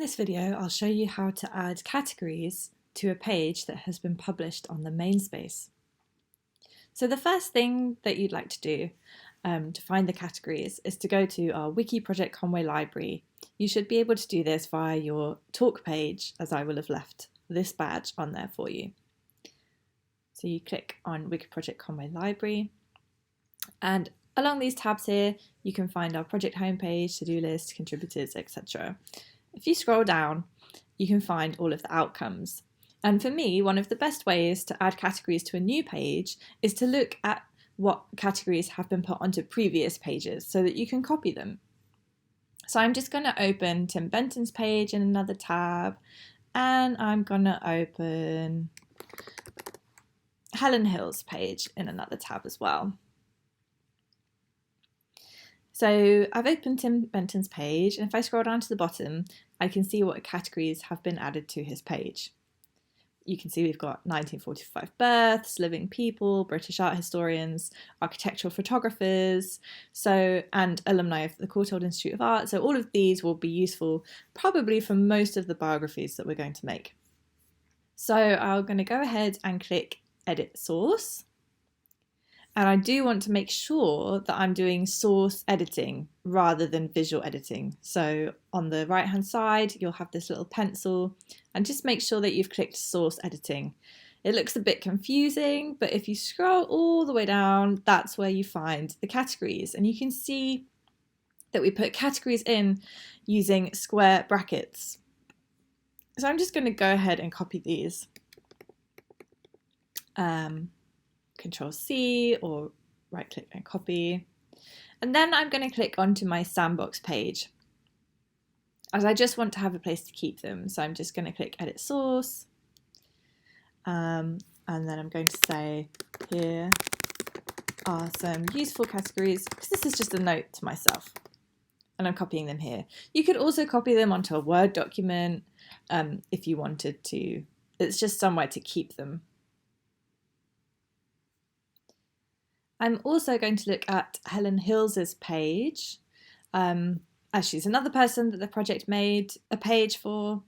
this video, I'll show you how to add categories to a page that has been published on the main space. So the first thing that you'd like to do to find the categories is to go to our Wiki Project Conway library. You should be able to do this via your talk page, as I will have left this badge on there for you. So you click on Wiki Project Conway library, and along these tabs here, you can find our project homepage, to-do list, contributors, etc. If you scroll down, you can find all of the outcomes. And for me, one of the best ways to add categories to a new page is to look at what categories have been put onto previous pages so that you can copy them. So I'm just going to open Tim Benton's page in another tab, and I'm going to open Helen Hill's page in another tab as well. So I've opened Tim Benton's page, and if I scroll down to the bottom, I can see what categories have been added to his page. You can see we've got 1945 births, living people, British art historians, architectural photographers, and alumni of the Courtauld Institute of Art. So all of these will be useful probably for most of the biographies that we're going to make. So I'm going to go ahead and click Edit Source. And I do want to make sure that I'm doing source editing rather than visual editing. So on the right hand side, you'll have this little pencil, and just make sure that you've clicked source editing. It looks a bit confusing, but if you scroll all the way down, that's where you find the categories. And you can see that we put categories in using square brackets. So I'm just going to go ahead and copy these. Control C or right click and copy. And then I'm going to click onto my sandbox page, as I just want to have a place to keep them. So I'm just going to click Edit Source. And then I'm going to say, here are some useful categories, because this is just a note to myself. And I'm copying them here. You could also copy them onto a Word document if you wanted to. It's just somewhere to keep them. I'm also going to look at Helen Hill's page, as she's another person that the project made a page for.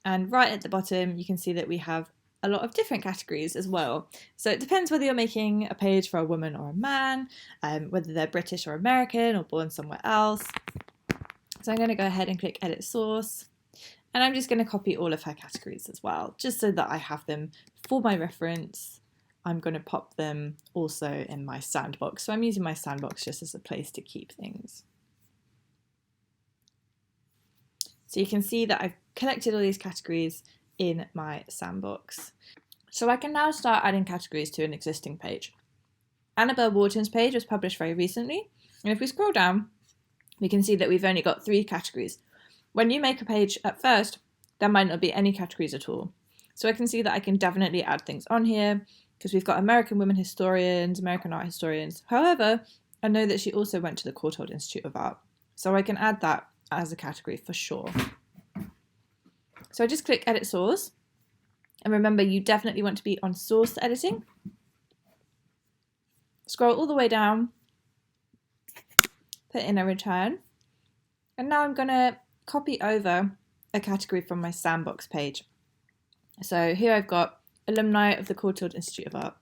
And right at the bottom, you can see that we have a lot of different categories as well. So it depends whether you're making a page for a woman or a man, whether they're British or American or born somewhere else. So I'm going to go ahead and click Edit Source. And I'm just going to copy all of her categories as well, just so that I have them for my reference. I'm going to pop them also in my sandbox. So I'm using my sandbox just as a place to keep things. So you can see that I've collected all these categories in my sandbox. So I can now start adding categories to an existing page. Annabelle Wharton's page was published very recently. And if we scroll down, we can see that we've only got 3 categories. When you make a page at first, there might not be any categories at all. So I can see that I can definitely add things on here, because we've got American women historians, American art historians. However, I know that she also went to the Courtauld Institute of Art, so I can add that as a category for sure. So I just click Edit Source, and remember, you definitely want to be on source editing. Scroll all the way down, put in a return, and now I'm going to copy over a category from my sandbox page. So here I've got alumni of the Courtauld Institute of Art.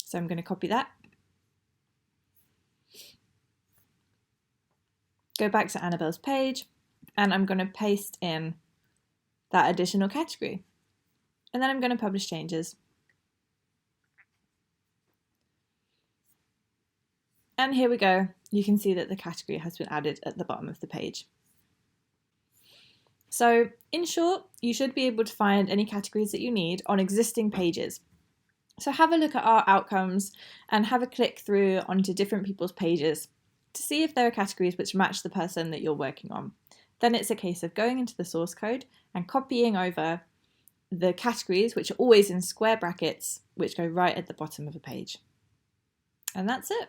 So I'm going to copy that. Go back to Annabelle's page, and I'm going to paste in that additional category. And then I'm going to publish changes. And here we go. You can see that the category has been added at the bottom of the page. So in short, you should be able to find any categories that you need on existing pages. So have a look at our outcomes and have a click through onto different people's pages to see if there are categories which match the person that you're working on. Then it's a case of going into the source code and copying over the categories, which are always in square brackets, which go right at the bottom of a page. And that's it.